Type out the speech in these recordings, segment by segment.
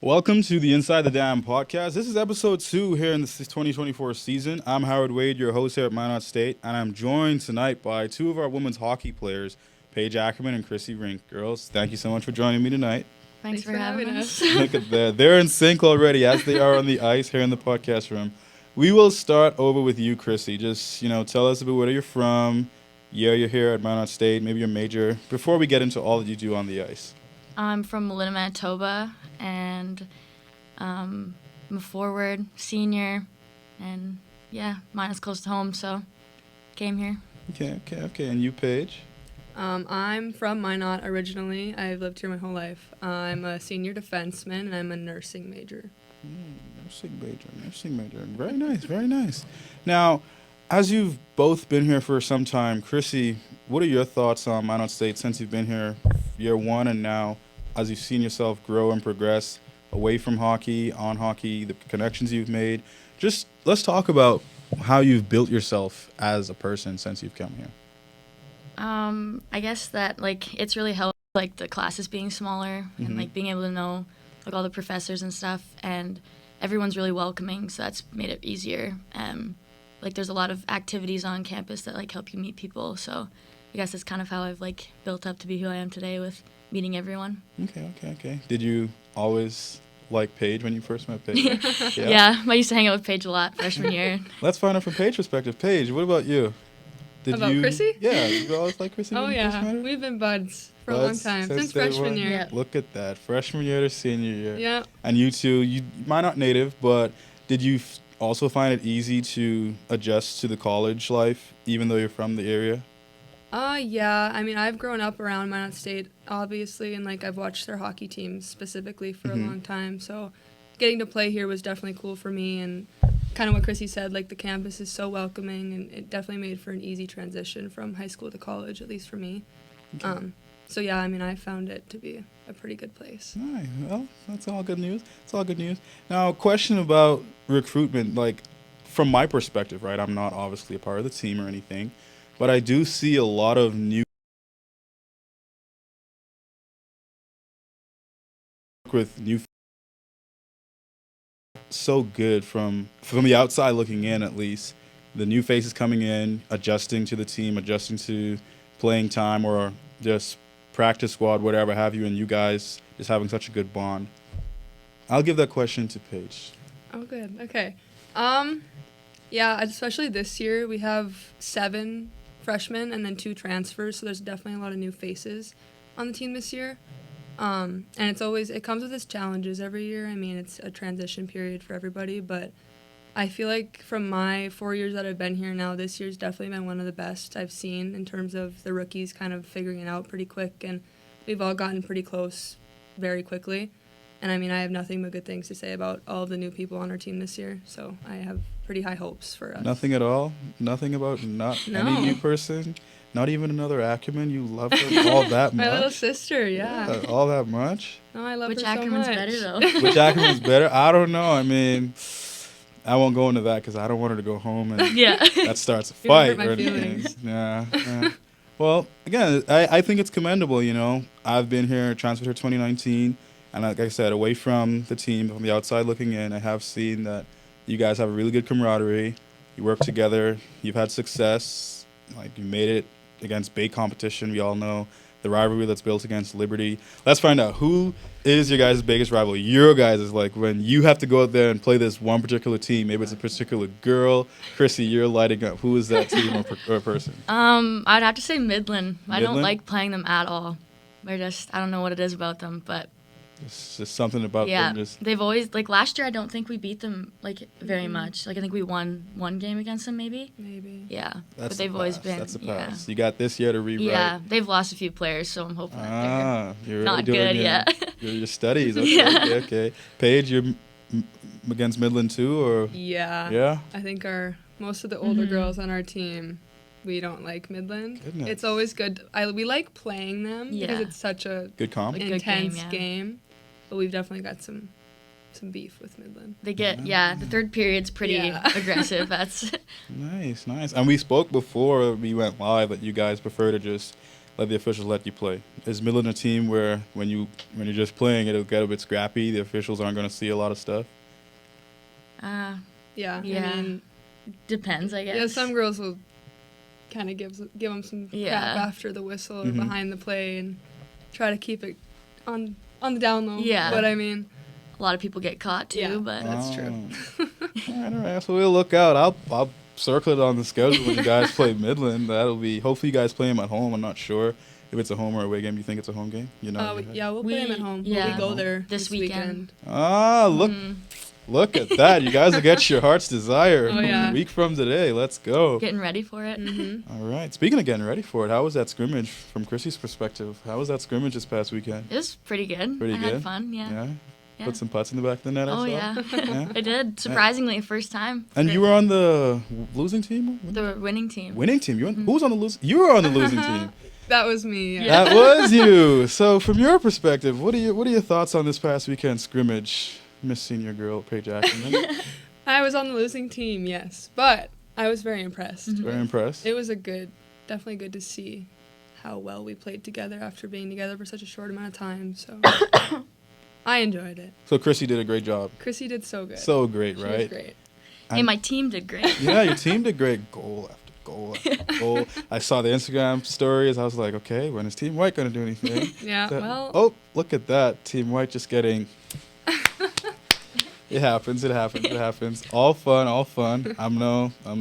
Welcome to the Inside the Dam podcast. This is episode 2 here in the 2024 season. I'm Howard Wade, your host here at Minot State, and I'm joined tonight by two of our women's hockey players, Paige Ackerman and Chrissy Rink. Girls, thank you so much for joining me tonight. Thanks for having us. Look at that. They're in sync already as they are on the ice here in the podcast room. We will start over with you, Chrissy. Just, tell us a bit where you're from, you're here at Minot State, maybe your major, before we get into all that you do on the ice. I'm from Melina, Manitoba, and I'm a forward, senior, and mine is close to home, so came here. Okay. And you, Paige? I'm from Minot originally. I've lived here my whole life. I'm a senior defenseman, and I'm a nursing major. Nursing major. Very nice. Now, as you've both been here for some time, Chrissy, what are your thoughts on Minot State since you've been here year one and now as you've seen yourself grow and progress away from hockey, on hockey, the connections you've made? Just let's talk about how you've built yourself as a person since you've come here. I guess that it's really helped the classes being smaller and being able to know all the professors and stuff, and everyone's really welcoming, so that's made it easier. There's a lot of activities on campus that help you meet people, so I guess that's kind of how I've built up to be who I am today with meeting everyone. Okay. Did you always like Paige when you first met Paige? Yeah, I used to hang out with Paige a lot freshman year. Let's find out from Paige's perspective. Paige, what about you? Chrissy? Yeah, you always like Chrissy? Oh, yeah. We've been buds for a long time, since freshman year. Yeah. Look at that. Freshman year to senior year. Yeah. And you two, you might not native, but did you also find it easy to adjust to the college life, even though you're from the area? Yeah. I mean, I've grown up around Minot State, obviously, and I've watched their hockey teams specifically for a long time. So getting to play here was definitely cool for me, and kind of what Chrissy said, the campus is so welcoming, and it definitely made for an easy transition from high school to college, at least for me. Okay. So yeah, I mean, I found it to be a pretty good place. Nice. Well, that's all good news. Now, question about recruitment, from my perspective, right? I'm not obviously a part of the team or anything, but I do see a lot of new so good from the outside looking in, at least. The new faces coming in, adjusting to the team, adjusting to playing time or just practice squad, whatever have you, and you guys just having such a good bond. I'll give that question to Paige. Oh, good. Okay. Yeah, especially this year, we have 7 freshmen and then 2 transfers, so there's definitely a lot of new faces on the team this year. And it comes with its challenges every year. I mean, it's a transition period for everybody, but I feel like from my 4 years that I've been here now, this year's definitely been one of the best I've seen in terms of the rookies kind of figuring it out pretty quick, and we've all gotten pretty close very quickly. And I mean, I have nothing but good things to say about all of the new people on our team this year, so I have pretty high hopes for us. Nothing at all? Nothing about any new person? Not even another Ackerman? You love her all that much? My little sister, yeah. All that much? No, I love Which her so Ackerman's much. better, though? Which Ackerman's better? I don't know. I mean, I won't go into that because I don't want her to go home and that starts a You don't fight hurt my or anything. feelings. Yeah. Well, again, I think it's commendable, I've been here, transferred here 2019, and like I said, away from the team, from the outside looking in, I have seen that you guys have a really good camaraderie. You work together. You've had success. You made it against big competition. We all know the rivalry that's built against Liberty. Let's find out, who is your guys' biggest rival? Your guys is when you have to go out there and play this one particular team. Maybe it's a particular girl. Chrissy, you're lighting up. Who is that team or person? I'd have to say Midland. I don't Midland? like playing them at all. I don't know what it is about them, but It's just something about them. Just they've always last year. I don't think we beat them very much. I think we won one game against them, maybe. Yeah, but they've always been. That's the pass. You got this year to rewrite. Yeah, they've lost a few players, so I'm hoping that you're not really doing good yet. your studies. Okay, okay. Paige, you're against Midland too, or? Yeah. Yeah. I think most of the older girls on our team, we don't like Midland. Goodness. It's always good. We like playing them because it's such a good comp. intense game. But we've definitely got some beef with Midland. They get the third period's pretty aggressive. That's nice. And we spoke before we went live that you guys prefer to just let the officials let you play? Is Midland a team where when you're just playing, it'll get a bit scrappy? The officials aren't going to see a lot of stuff. Uh, Yeah. Yeah. I mean, Depends, I guess. yeah, some girls will kind of give them some Yeah. crap after the whistle or Mhm. behind the play and try to keep it on the down low. Yeah. But I mean, A lot of people get caught too, Yeah. but That's true. All right. So we'll look out. I'll circle it on the schedule when you guys play Midland. That'll be hopefully you guys play them at home. I'm not sure if it's a home or away game. You think it's a home game? You know. yeah, we'll play them at home. yeah. We go there This this weekend. weekend. Look at that. You guys will get your heart's desire. Oh, yeah. A week from today. Let's go. getting ready for it. Mm-hmm. All right. Speaking of getting ready for it, how was that scrimmage from Chrissy's perspective? How was that scrimmage this past weekend? It was pretty good. Pretty I good? had fun, yeah. Yeah. Put some putts in the back of the net. I Oh, saw. yeah. Yeah? I did. Surprisingly, first time. And you were on the losing team? The winning team. Winning team. Who was on the losing? You were on the losing team. That was me. Yeah. Yeah. That was you. So, from your perspective, what are your thoughts on this past weekend scrimmage, Miss Senior Girl Paige Ackerman? I was on the losing team, yes, but I was very impressed. Very impressed. It was definitely good to see how well we played together after being together for such a short amount of time. So I enjoyed it. So Chrissy did a great job. Chrissy did so good. So great, She right? was great. Hey, my team did great. Yeah, your team did great. Goal after goal after goal. I saw the Instagram stories. I was like, okay, when is Team White going to do anything? Yeah, well, Oh, look at that. Team White just getting... It happens. All fun. I'm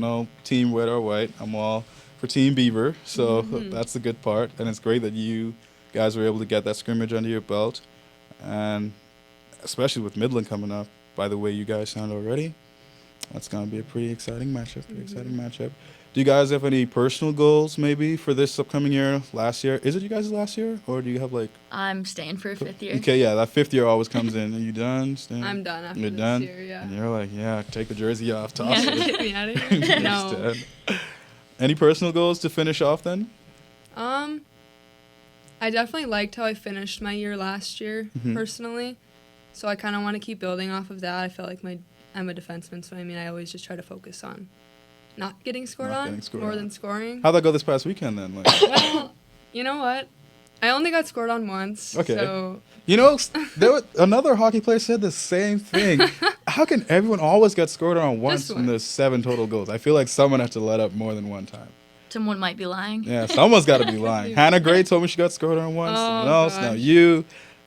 no Team Red or White. I'm all for Team Beaver. So that's the good part. And it's great that you guys were able to get that scrimmage under your belt. And especially with Midland coming up, by the way you guys sound already, that's going to be a pretty exciting matchup. Do you guys have any personal goals maybe for this upcoming year, last year? Is it you guys' last year? Or do you have like... I'm staying for a fifth year. Okay, yeah, that fifth year always comes in. Are you done? Staying? I'm done after You're this done? year, yeah. And you're like, yeah, take the jersey off, toss it. Get me out of here. No. Instead. Any personal goals to finish off then? I definitely liked how I finished my year last year, personally. So I kind of want to keep building off of that. I felt like I'm a defenseman, so I mean, I always just try to focus on not getting scored on more than scoring. How'd that go this past weekend then? Like, Well, you know what? I only got scored on once. Okay. So you know, another hockey player said the same thing. How can everyone always get scored on once when there's 7 total goals? I feel like someone has to let up more than one time. Someone might be lying. Yeah, someone's got to be lying. Hannah Gray told me she got scored on once. Oh, Someone else. gosh. Now you.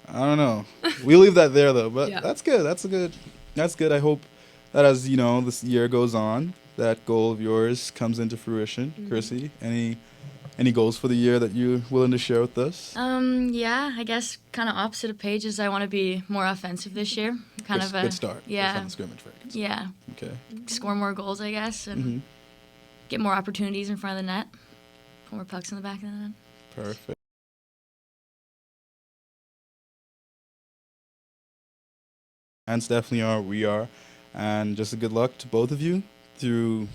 I don't know. We leave that there though. But Yeah. that's good. That's good. I hope that as this year goes on, that goal of yours comes into fruition. Chrissy, any goals for the year that you're willing to share with us? Yeah, I guess kind of opposite of Paige's. I want to be more offensive this year. Good start. Yeah. First on the scrimmage records. Yeah, Okay. score more goals, I guess, and get more opportunities in front of the net. Put more pucks in the back of the net. Perfect. And definitely are. We are. And just a good luck to both of you through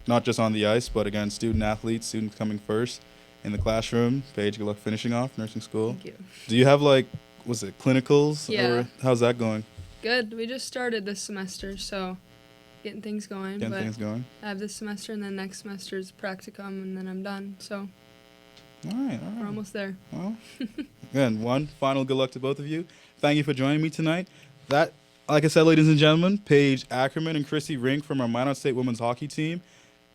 not just on the ice, but again, student athletes, students coming first in the classroom. Paige, good luck finishing off nursing school. thank you. Do you have clinicals? Yeah. Or how's that going? Good. We just started this semester, so getting things going. Getting but things going? I have this semester, and then next semester's practicum, and then I'm done. So All right. we're almost there. Well, again, one final good luck to both of you. Thank you for joining me tonight. That, like I said, ladies and gentlemen, Paige Ackerman and Chrissy Rink from our Minot State women's hockey team.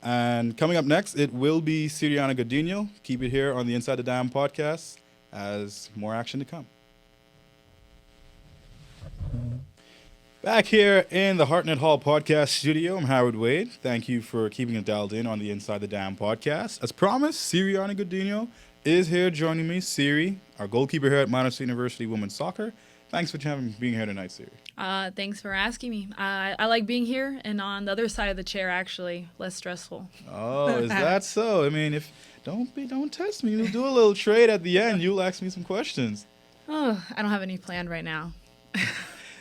And coming up next, it will be Siriana Godinho. Keep it here on the Inside the Dam podcast as more action to come. Back here in the Hartnett Hall podcast studio, I'm Howard Wade. Thank you for keeping it dialed in on the Inside the Dam podcast. As promised, Siriana Godinho is here joining me. Siri, our goalkeeper here at Minot State University Women's Soccer. Thanks for being here tonight, Siri. Thanks for asking me. I like being here and on the other side of the chair, actually, less stressful. Oh, is that so? I mean, don't test me. We'll do a little trade at the end. You'll ask me some questions. Oh, I don't have any planned right now.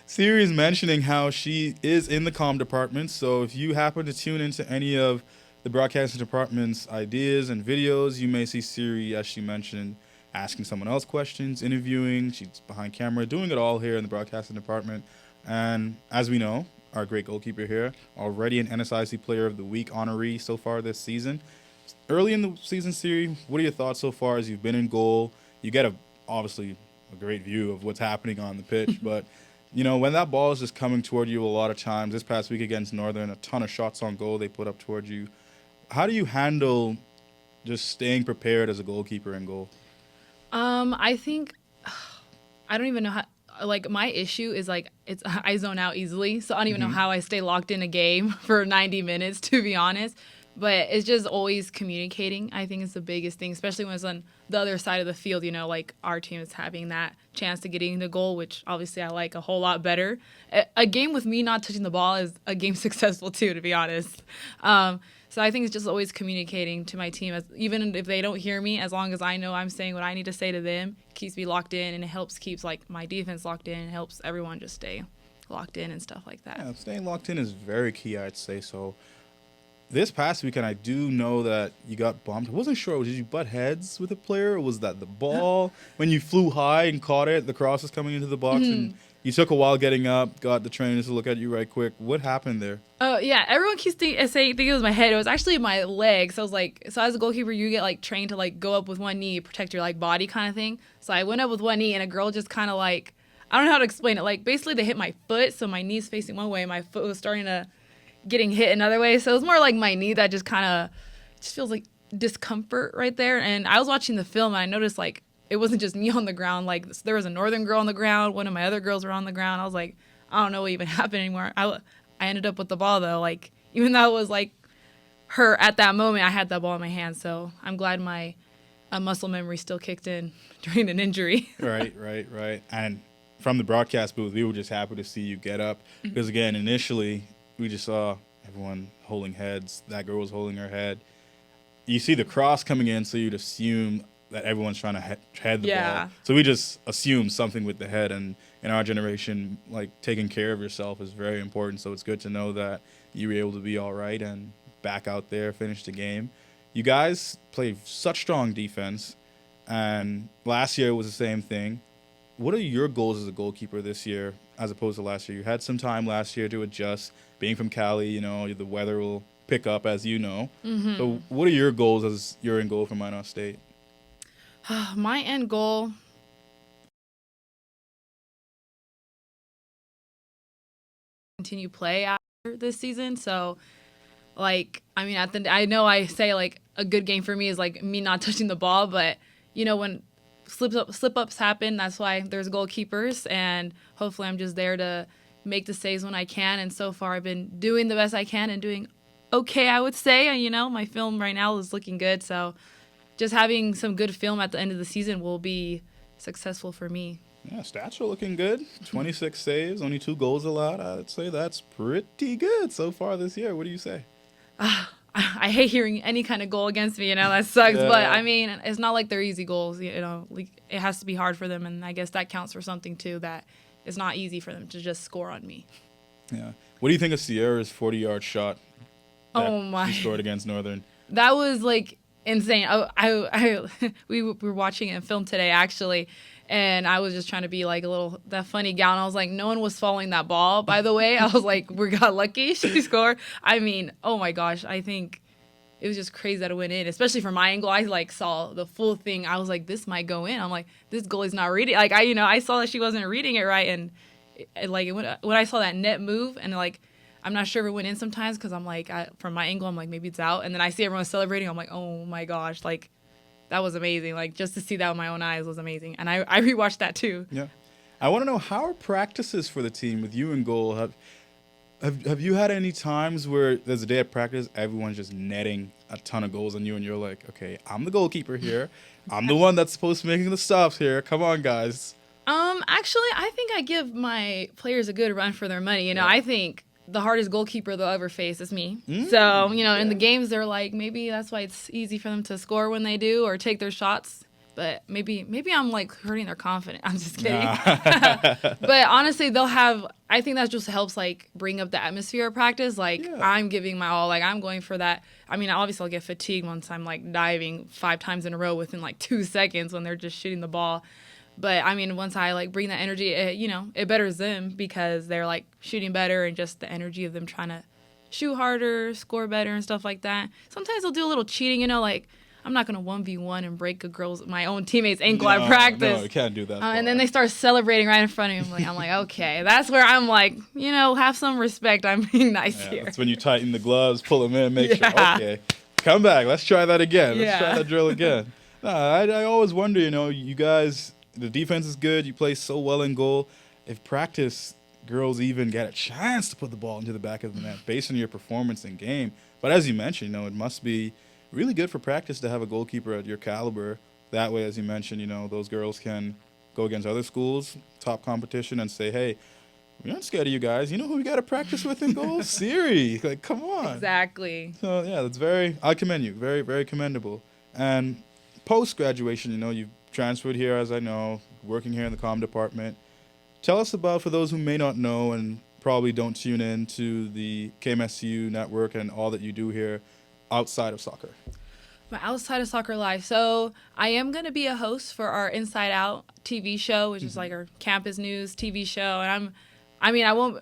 Siri is mentioning how she is in the comm department, so if you happen to tune into any of the broadcasting department's ideas and videos, you may see Siri, as she mentioned, asking someone else questions, interviewing. She's behind camera, doing it all here in the broadcasting department. And as we know, our great goalkeeper here, already an NSIC Player of the Week honoree so far this season. early in the season, Siri, what are your thoughts so far as you've been in goal? You get obviously a great view of what's happening on the pitch, but when that ball is just coming toward you a lot of times, this past week against Northern, a ton of shots on goal they put up toward you. How do you handle just staying prepared as a goalkeeper in goal? I think I don't even know how. Like my issue is like I zone out easily, so I don't even know how I stay locked in a game for 90 minutes, to be honest. But it's just always communicating. I think is the biggest thing, especially when it's on the other side of the field. Like our team is having that chance to getting the goal, which obviously I like a whole lot better. A game with me not touching the ball is a game successful too, to be honest. So I think it's just always communicating to my team, even if they don't hear me, as long as I know I'm saying what I need to say to them, it keeps me locked in, and it keeps like my defense locked in, and helps everyone just stay locked in and stuff like that. Yeah, staying locked in is very key, I'd say. So this past weekend, I do know that you got bumped. I wasn't sure. Did you butt heads with a player, or was that the ball when you flew high and caught it? The cross was coming into the box, and you took a while getting up. Got the trainers to look at you right quick. What happened there? Oh yeah, everyone keeps saying it was my head. It was actually my leg. So I was like, so as a goalkeeper, you get like trained to like go up with one knee, protect your like body kind of thing. So I went up with one knee, and a girl just kind of like, I don't know how to explain it. Like basically they hit my foot, so my knee's facing one way, my foot was starting to getting hit another way. So it was more like my knee that just kind of just feels like discomfort right there. And I was watching the film, and I noticed like it wasn't just me on the ground. Like there was a Northern girl on the ground. One of my other girls were on the ground. I was like, I don't know what even happened anymore. I ended up with the ball though. Like even though it was like her at that moment, I had that ball in my hand. So I'm glad my muscle memory still kicked in during an injury. Right. And from the broadcast booth, we were just happy to see you get up because again, initially we just saw everyone holding heads. That girl was holding her head. You see the cross coming in, so you'd assume that everyone's trying to head the ball. So we just assume something with the head. And in our generation, like taking care of yourself is very important. So it's good to know that you were able to be all right and back out there, finish the game. You guys play such strong defense, and last year was the same thing. What are your goals as a goalkeeper this year as opposed to last year? You had some time last year to adjust. Being from Cali, the weather will pick up, as you know. So what are your goals as you're in goal for Minot State? My end goal, continue play after this season. So like, I mean, I know I say like a good game for me is like me not touching the ball, but when slip ups happen, that's why there's goalkeepers, and hopefully I'm just there to make the saves when I can. And so far I've been doing the best I can and doing okay, I would say. My film right now is looking good, so just having some good film at the end of the season will be successful for me. Yeah, stats are looking good. 26 saves, only 2 goals allowed. I'd say that's pretty good so far this year. What do you say? I hate hearing any kind of goal against me, that sucks. Yeah. But I mean, it's not like they're easy goals, like it has to be hard for them, and I guess that counts for something too, that it's not easy for them to just score on me. Yeah. What do you think of Sierra's 40-yard shot that she scored against Northern? That was like insane. We were watching it in film today actually, and I was just trying to be like that funny gal. And I was like, no one was following that ball, by the way. I was like, we got lucky. She scored. I mean, oh my gosh. I think it was just crazy that it went in, especially from my angle. I like saw the full thing. I was like, this might go in. I'm like, this goalie's not reading. Like I saw that she wasn't reading it right. And when I saw that net move, and like, I'm not sure if it went in sometimes because I'm like, from my angle, I'm like, maybe it's out. And then I see everyone celebrating. I'm like, oh my gosh. Like, that was amazing. Like, just to see that with my own eyes was amazing. And I rewatched that too. Yeah. I want to know, how are practices for the team with you in goal? Have you had any times where there's a day of practice, everyone's just netting a ton of goals on you, and you're like, okay, I'm the goalkeeper here. I'm the one that's supposed to be making the stops here. Come on, guys. Actually, I think I give my players a good run for their money. Yeah. I think the hardest goalkeeper they'll ever face is me. So, in the games, they're like, maybe that's why it's easy for them to score when they do or take their shots. But maybe I'm like hurting their confidence. I'm just kidding. Nah. But honestly, I think that just helps like bring up the atmosphere of practice. Like I'm giving my all, like I'm going for that. I mean, obviously I'll get fatigued once I'm like diving 5 times in a row within like 2 seconds when they're just shooting the ball. But I mean, once I like bring that energy, it betters them because they're like shooting better, and just the energy of them trying to shoot harder, score better, and stuff like that. Sometimes they'll do a little cheating, like I'm not gonna 1v1 and break my own teammate's ankle at practice. No, you can't do that. And then they start celebrating right in front of me. I'm like, okay, that's where I'm like, have some respect. I'm being nice here. That's when you tighten the gloves, pull them in, make sure. Okay, come back. Let's try that again. Let's try that drill again. No, I always wonder. You guys, the defense is good. You play so well in goal. If practice girls even get a chance to put the ball into the back of the net based on your performance in game. But as you mentioned, it must be really good for practice to have a goalkeeper at your caliber. That way, as you mentioned, those girls can go against other schools, top competition, and say, hey, we're not scared of you guys. You know who we got to practice with in goal? Siri. Like, come on. Exactly. So, yeah, I commend you. Very, very commendable. And post-graduation, you've transferred here, as I know, working here in the comm department. Tell us about, for those who may not know and probably don't tune in to the KMSU network and all that you do here outside of soccer. My outside of soccer life. So I am going to be a host for our Inside Out TV show, which is like our campus news TV show. And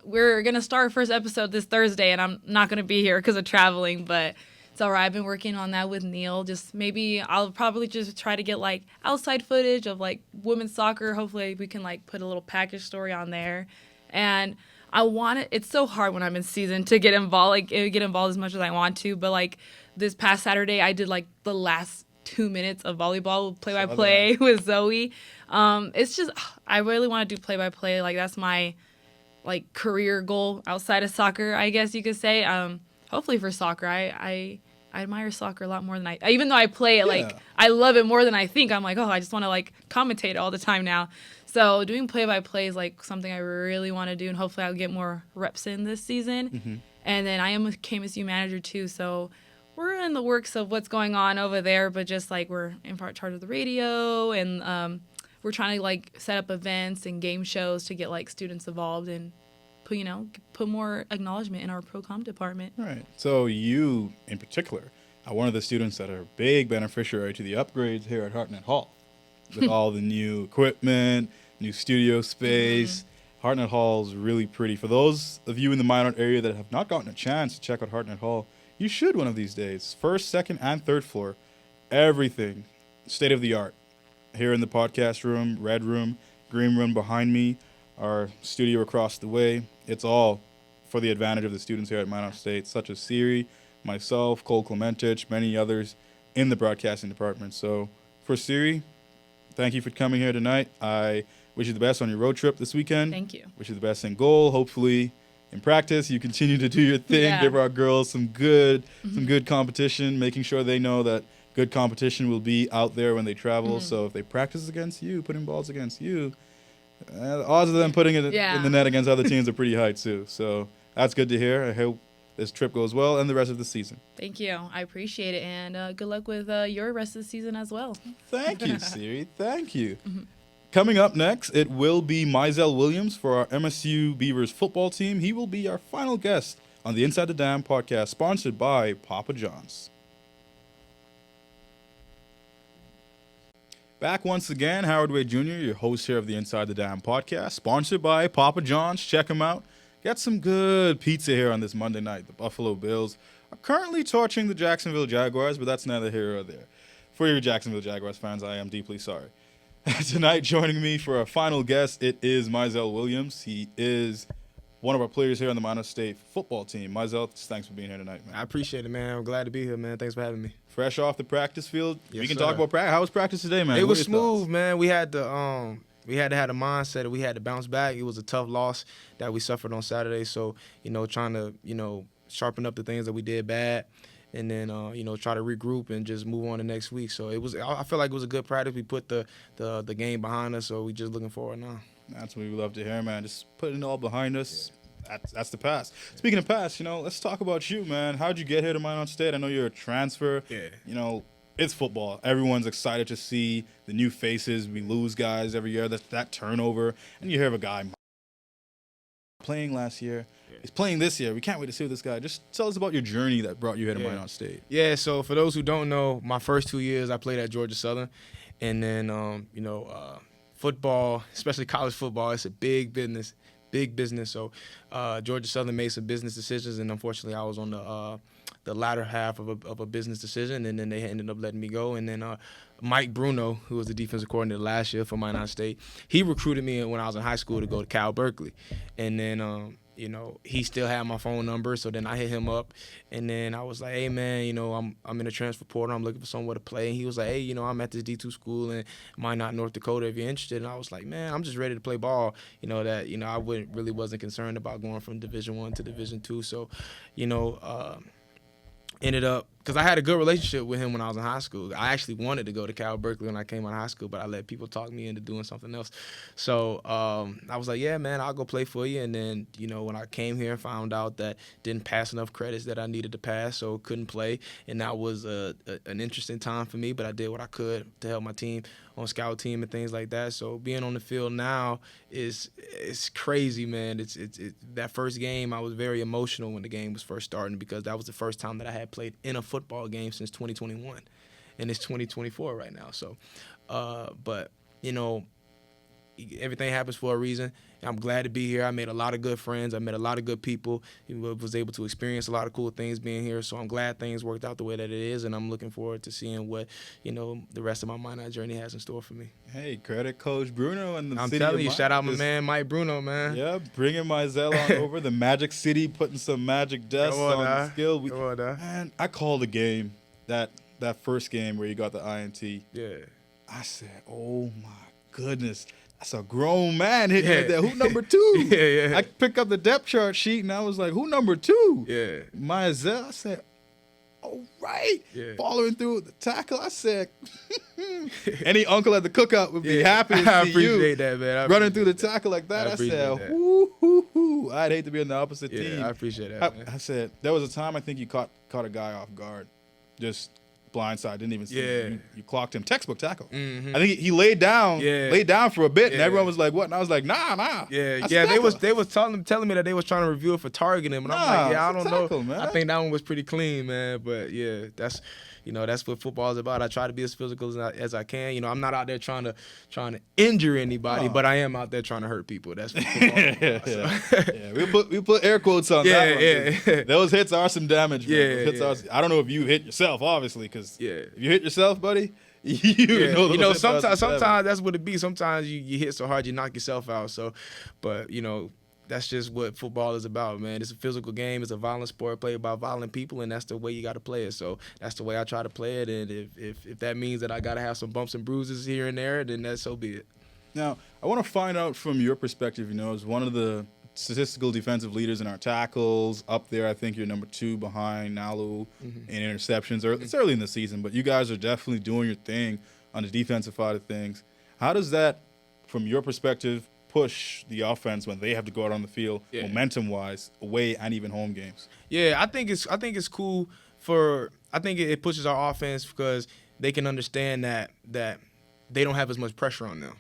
we're going to start our first episode this Thursday, and I'm not going to be here because of traveling, but it's all right. I've been working on that with Neil. Just maybe I'll probably just try to get like outside footage of like women's soccer. Hopefully we can like put a little package story on there. And it's so hard when I'm in season to get involved as much as I want to. But like this past Saturday, I did like the last 2 minutes of volleyball play-by-play with Zoe. It's just, I really want to do play-by-play. Like that's my like career goal outside of soccer, I guess you could say. Hopefully for soccer, I admire soccer a lot more than even though I play it, like I love it more than I think. I'm like, I just want to like commentate all the time now. So doing play-by-play is like something I really want to do, and hopefully I'll get more reps in this season. Mm-hmm. And then I am a KMSU manager too, so we're in the works of what's going on over there, but just like we're in charge of the radio, and we're trying to like set up events and game shows to get like students involved and put more acknowledgement in our pro-com department. Right. So you, in particular, are one of the students that are a big beneficiary to the upgrades here at Hartnett Hall, with all the new equipment, new studio space. Mm-hmm. Hartnett Hall is really pretty. For those of you in the Minot area that have not gotten a chance to check out Hartnett Hall, you should one of these days. First, second, and third floor, everything state of the art. Here in the podcast room, red room, green room behind me, our studio across the way. It's all for the advantage of the students here at Minot State, such as Siri, myself, Cole Clementich, many others in the broadcasting department. So for Siri, thank you for coming here tonight. I wish you the best on your road trip this weekend. Thank you. Wish you the best in goal. Hopefully, in practice, you continue to do your thing. Give our girls some good competition, making sure they know that good competition will be out there when they travel. Mm-hmm. So if they practice against you, putting balls against you, the odds of them putting it in the net against other teams are pretty high too. So that's good to hear. I hope this trip goes well and the rest of the season. Thank you. I appreciate it. And good luck with your rest of the season as well. Thank you, Siri. Thank you. Mm-hmm. Coming up next, it will be Mizell Williams for our MSU Beavers football team. He will be our final guest on the Inside the Dam podcast, sponsored by Papa John's. Back once again, Howard Wade Jr., your host here of the Inside the Dam podcast, sponsored by Papa John's. Check him out. Get some good pizza here on this Monday night. The Buffalo Bills are currently torching the Jacksonville Jaguars, but that's neither here nor there. For your Jacksonville Jaguars fans, I am deeply sorry. Tonight, joining me for our final guest, it is Mizell Williams. He is one of our players here on the Minot State football team. Mizell, thanks for being here tonight, man. I appreciate it, man. I'm glad to be here, man. Thanks for having me. Fresh off the practice field, yes, we can sir. talk about practice. How was practice today, man? It was smooth, man. We had to have the mindset that we had to bounce back. It was a tough loss that we suffered on Saturday, so trying to sharpen up the things that we did bad, and then try to regroup and just move on to next week. So I feel like it was a good practice. We put the game behind us, so we just looking forward now. That's what we love to hear, man. Just putting it all behind us. Yeah. That's the past. Speaking of past, let's talk about you, man. How'd you get here to Minot State? I know you're a transfer. Yeah. It's football. Everyone's excited to see the new faces. We lose guys every year. That turnover. And you hear of a guy playing last year. Yeah. He's playing this year. We can't wait to see this guy. Just tell us about your journey that brought you here to Minot State. Yeah, so for those who don't know, my first 2 years I played at Georgia Southern. And then, football, especially college football, it's a big business. big business. So Georgia Southern made some business decisions, and unfortunately, I was on the latter half of a business decision, and then they ended up letting me go. And then Mike Bruno, who was the defensive coordinator last year for Minot State, he recruited me when I was in high school to go to Cal Berkeley. And then, he still had my phone number, so then I hit him up. And then I was like, hey, man, I'm in a transfer portal. I'm looking for somewhere to play. And he was like, hey, I'm at this D2 school in Minot, North Dakota, if you're interested. And I was like, man, I'm just ready to play ball. I really wasn't concerned about going from Division I to Division II. So, ended up, because I had a good relationship with him when I was in high school. I actually wanted to go to Cal Berkeley when I came out of high school, but I let people talk me into doing something else. So I was like, yeah, man, I'll go play for you. And then, when I came here and found out that didn't pass enough credits that I needed to pass, so couldn't play. And that was an interesting time for me, but I did what I could to help my team on scout team and things like that. So being on the field now is crazy, man. It's that first game, I was very emotional when the game was first starting, because that was the first time that I had played in a football game since 2021, and it's 2024 right now. So, but everything happens for a reason. I'm glad to be here. I made a lot of good friends. I met a lot of good people. I was able to experience a lot of cool things being here. So I'm glad things worked out the way that it is, and I'm looking forward to seeing what the rest of my Minot journey has in store for me. Hey, credit Coach Bruno and the I'm city telling of you, Minot. shout out my man Mike Bruno, man. Yeah, bringing Mizell on over the Magic City, putting some magic dust on the skill. Man, I called the game, that first game where you got the INT. Yeah. I said, oh my goodness. That's a grown man hitting like that. Who number 2? Yeah. I picked up the depth chart sheet and I was like, who number 2? Yeah. Mizell. I said, all right. Yeah. Following through with the tackle. I said, any uncle at the cookout would be happy to see I you appreciate that, man. running through the tackle like that. I said, whoo. I'd hate to be on the opposite team. Yeah, I appreciate that, man. I said, there was a time I think you caught a guy off guard. Just blindside, didn't even see him. You clocked him. Textbook tackle. Mm-hmm. I think he laid down for a bit, and Yeah. everyone was like, what? And I was like, nah. Yeah. They was telling me that they was trying to review it for targeting him, and I'm like, I don't know. Man. I think that one was pretty clean, man. But yeah, that's what football is about. I try to be as physical as I can. I'm not out there trying to injure anybody, but I am out there trying to hurt people. That's what football is about. Yeah. We put air quotes on that one. Yeah. Those hits are some damage, man. Yeah, Those hits are, I don't know if you hit yourself, obviously, because if you hit yourself, buddy, sometimes that's what it be. Sometimes you hit so hard you knock yourself out. So, but that's just what football is about, man. It's a physical game. It's a violent sport played by violent people, and that's the way you got to play it. So that's the way I try to play it. And if that means that I got to have some bumps and bruises here and there, then that's so be it. Now, I want to find out from your perspective, as one of the statistical defensive leaders in our tackles, up there, I think you're number 2 behind Nalu in interceptions. It's early in the season, but you guys are definitely doing your thing on the defensive side of things. How does that, from your perspective, push the offense when they have to go out on the field, momentum-wise, away and even home games? Yeah, I think it's cool I think it pushes our offense because they can understand that they don't have as much pressure on them.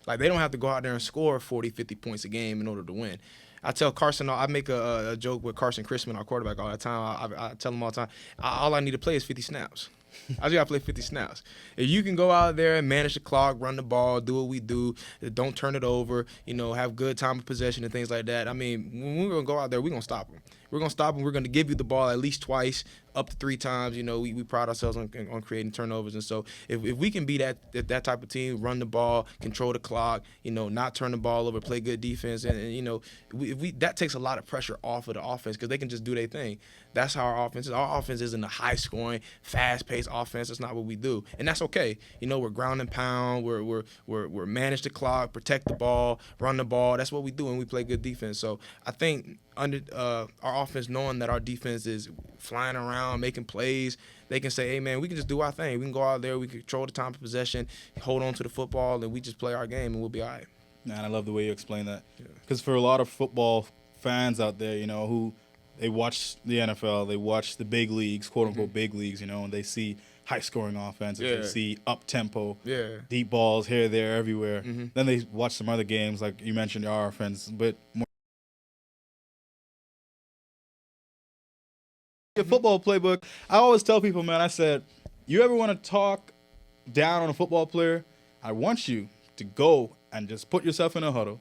Like, they don't have to go out there and score 40, 50 points a game in order to win. I tell Carson, I make a joke with Carson Chrisman, our quarterback, all the time. I tell him all the time, all I need to play is 50 snaps. I just got to play 50 snaps. If you can go out there and manage the clock, run the ball, do what we do, don't turn it over, have good time of possession and things like that. I mean, when we're going to go out there, we're going to stop them. We're going to stop them. We're going to give you the ball at least twice, up to 3 times. We pride ourselves on creating turnovers. And so if we can be that type of team, run the ball, control the clock, not turn the ball over, play good defense, and that takes a lot of pressure off of the offense because they can just do their thing. That's how our offense is. Our offense isn't a high-scoring, fast-paced offense. That's not what we do, and that's okay. We're ground and pound. We're manage the clock, protect the ball, run the ball. That's what we do, and we play good defense. So I think under our offense, knowing that our defense is flying around, making plays, they can say, hey, man, we can just do our thing. We can go out there, we can control the time of possession, hold on to the football, and we just play our game, and we'll be all right. Man, I love the way you explain that. Because for a lot of football fans out there, who they watch the NFL, they watch the big leagues, quote-unquote big leagues, and they see high-scoring offenses, they see up-tempo, deep balls here, there, everywhere. Then they watch some other games, like you mentioned, our offense, but more football playbook. I always tell people, man, I said, you ever want to talk down on a football player? I want you to go and just put yourself in a huddle.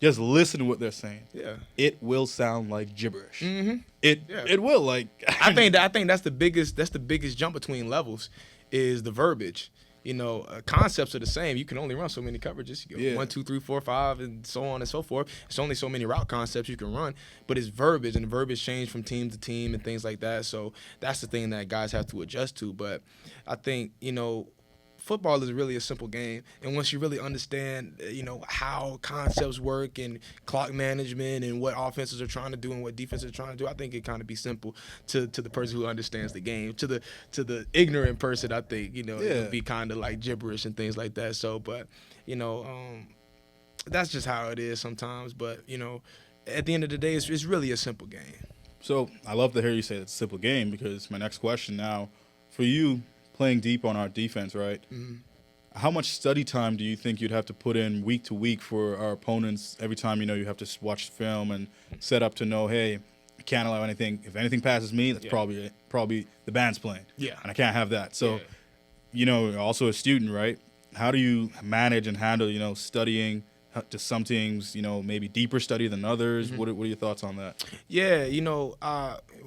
just listen to what they're saying. Yeah. It will sound like gibberish. Mm-hmm. It Yeah. it will like. I think that's the biggest jump between levels is the verbiage. Concepts are the same. You can only run so many coverages. You go Yeah. 1, 2, 3, 4, 5, and so on and so forth. It's only so many route concepts you can run, but it's verbiage, and the verbiage change from team to team and things like that. So that's the thing that guys have to adjust to. But I think football is really a simple game, and once you really understand how concepts work and clock management and what offenses are trying to do and what defenses are trying to do, I think it kind of be simple to the person who understands the game. To the ignorant person, I think it would be kind of like gibberish and things like that. So but that's just how it is sometimes. But at the end of the day, it's really a simple game. So I love to hear you say it's a simple game, because my next question now, for you, playing deep on our defense, right? Mm-hmm. How much study time do you think you'd have to put in week to week for our opponents every time you have to watch film and set up to know, hey, I can't allow anything. If anything passes me, that's probably the band's playing. Yeah. And I can't have that. So, you're also a student, right? How do you manage and handle, studying to some teams, maybe deeper study than others? Mm-hmm. What are your thoughts on that? Yeah,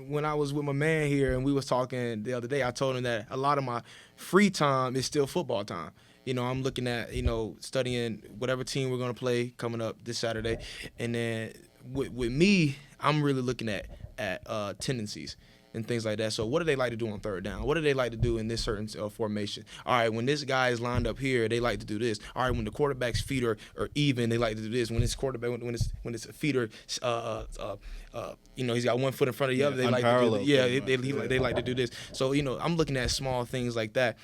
when I was with my man here and we was talking the other day, I told him that a lot of my free time is still football time. I'm looking at, studying whatever team we're going to play coming up this Saturday. And then with me, I'm really looking at tendencies and things like that. So what do they like to do on third down? What do they like to do in this certain formation? All right, when this guy is lined up here, they like to do this. All right, when the quarterback's feet are even, they like to do this. When it's quarterback, when it's a feet are, he's got one foot in front of the other, they like to do this. Yeah, they like to do this. So I'm looking at small things like that.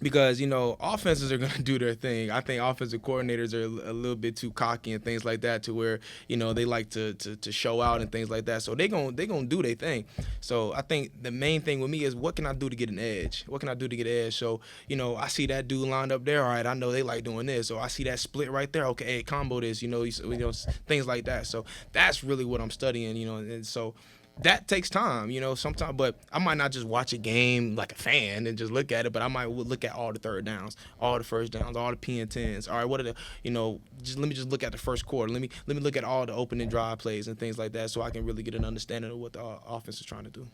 Because offenses are going to do their thing. I think offensive coordinators are a little bit too cocky and things like that, to where they like to show out and things like that. So they gonna do their thing. So I think the main thing with me is, what can I do to get an edge? What can I do to get an edge? So I see that dude lined up there. All right, I know they like doing this. So I see that split right there. Okay, hey, combo this. Things like that. So that's really what I'm studying. And so that takes time, sometimes. But I might not just watch a game like a fan and just look at it, but I might look at all the third downs, all the first downs, all the P and 10s. All right, what are the, let me just look at the first quarter. Let me look at all the opening drive plays and things like that, so I can really get an understanding of what the offense is trying to do.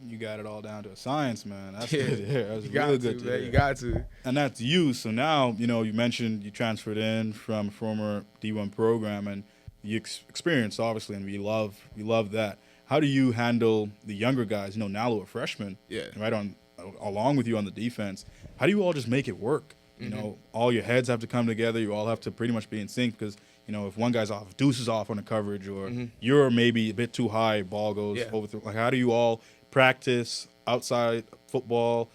You got it all down to a science, man. That's Yeah. good to hear. That's You really got good to, to man. hear. You got to. And that's you. So now, you mentioned you transferred in from a former D1 program, and you experienced, obviously, and we love that. How do you handle the younger guys, Nalo, a freshman, right along with you on the defense? How do you all just make it work? All your heads have to come together. You all have to pretty much be in sync, because, if one guy's off, Deuce is off on the coverage, or you're maybe a bit too high, ball goes over. Like, how do you all practice outside football,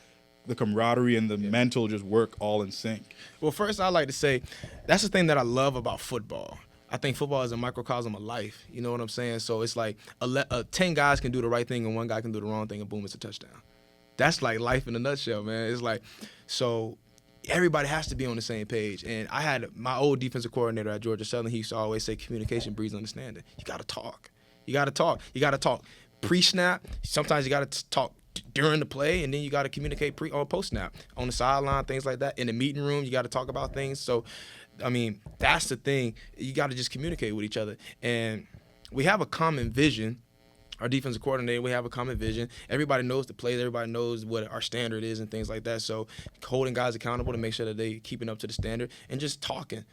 the camaraderie and the mental just work all in sync? Well, first, I like to say that's the thing that I love about football. I think football is a microcosm of life. You know what I'm saying? So it's like 10 guys can do the right thing and one guy can do the wrong thing, and boom, it's a touchdown. That's like life in a nutshell, man. It's like, so everybody has to be on the same page. And I had my old defensive coordinator at Georgia Southern. He used to always say, communication breeds understanding. You got to talk. You got to talk. You got to talk pre-snap. Sometimes you got to talk during the play, and then you got to communicate pre or post-snap. On the sideline, things like that. In the meeting room, you got to talk about things. So, I mean, that's the thing. You got to just communicate with each other. And we have a common vision. Our defensive coordinator, we have a common vision. Everybody knows the plays. Everybody knows what our standard is and things like that. So holding guys accountable to make sure that they keeping up to the standard, and just talking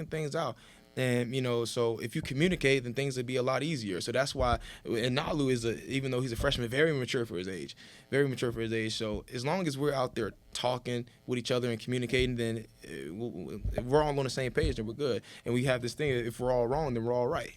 things out. And, so if you communicate, then things would be a lot easier. So that's why, and Nalu is, even though he's a freshman, very mature for his age. So as long as we're out there talking with each other and communicating, then if we're all on the same page, then we're good. And we have this thing, if we're all wrong, then we're all right.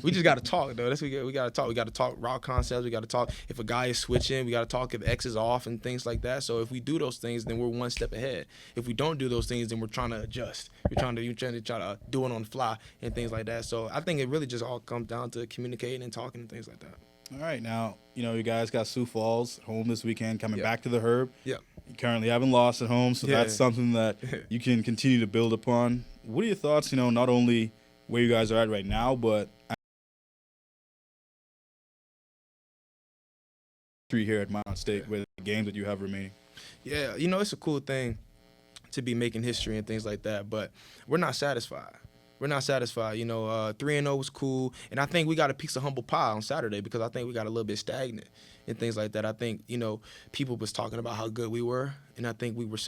We just got to talk, though. That's what we got to talk. We got to talk route concepts. We got to talk if a guy is switching. We got to talk if X is off and things like that. So if we do those things, then we're one step ahead. If we don't do those things, then we're trying to adjust. We're trying to do it on the fly and things like that. So I think it really just all comes down to communicating and talking and things like that. All right, now, you guys got Sioux Falls home this weekend, coming back to the Herb. Yeah. You currently haven't lost at home, so that's something that you can continue to build upon. What are your thoughts, not only where you guys are at right now, but here at Mount State with the games that you have remaining? Yeah, it's a cool thing to be making history and things like that, but we're not satisfied. We're not satisfied. 3-0 was cool, and I think we got a piece of humble pie on Saturday because I think we got a little bit stagnant and things like that. I think people was talking about how good we were, and I think we were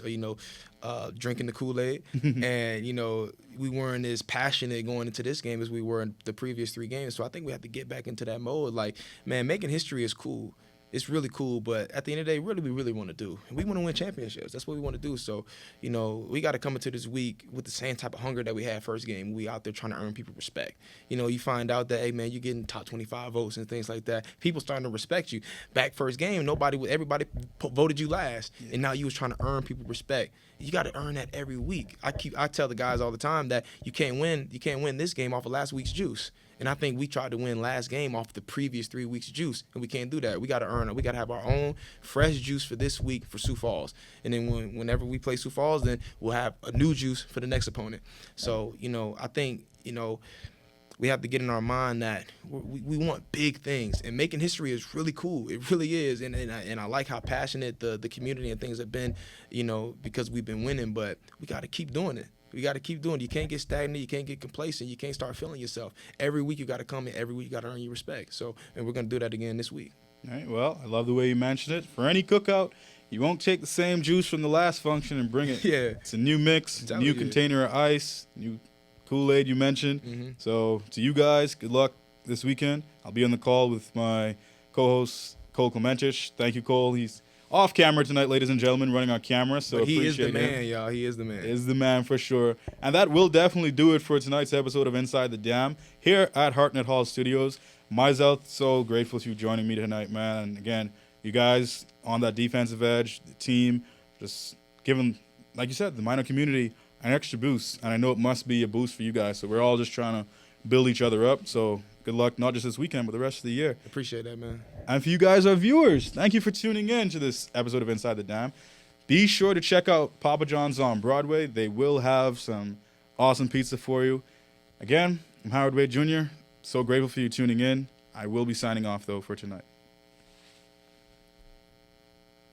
drinking the Kool-Aid, and we weren't as passionate going into this game as we were in the previous 3 games. So I think we have to get back into that mode. Like, man, making history is cool. It's really cool, but at the end of the day, we really want to do. We want to win championships. That's what we want to do. So, we got to come into this week with the same type of hunger that we had first game. We out there trying to earn people respect. You find out that, hey, man, you're getting top 25 votes and things like that. People starting to respect you. Back first game, everybody voted you last, and now you was trying to earn people respect. You got to earn that every week. I tell the guys all the time that you can't win this game off of last week's juice. And I think we tried to win last game off the previous 3 weeks' juice, and we can't do that. We got to earn it. We got to have our own fresh juice for this week for Sioux Falls. And then whenever we play Sioux Falls, then we'll have a new juice for the next opponent. So, I think, we have to get in our mind that we want big things. And making history is really cool. It really is. And I like how passionate the community and things have been, because we've been winning. But we got to keep doing it. We got to keep doing it. You can't get stagnant. You can't get complacent. You can't start feeling yourself. Every week you got to come in. Every week you got to earn your respect. So, and we're going to do that again this week. All right, well, I love the way you mentioned it. For any cookout, you won't take the same juice from the last function and bring it. Yeah. It's a new mix, new container of ice, new Kool-Aid you mentioned. Mm-hmm. So to you guys, good luck this weekend. I'll be on the call with my co-host, Cole Clementich. Thank you, Cole. He's off camera tonight, ladies and gentlemen, running our camera. So but he is the man, him. y'all. He is the man. Is the man for sure. And that will definitely do it for tonight's episode of Inside the Dam here at Hartnett Hall Studios. Myself, so grateful for you joining me tonight, man. And again, you guys on that defensive edge, the team, just giving, like you said, the minor community an extra boost. And I know it must be a boost for you guys. So we're all just trying to build each other up. So good luck, not just this weekend, but the rest of the year. Appreciate that, man. And for you guys, our viewers, thank you for tuning in to this episode of Inside the Dam. Be sure to check out Papa John's on Broadway. They will have some awesome pizza for you. Again, I'm Howard Wade Jr. So grateful for you tuning in. I will be signing off, though, for tonight.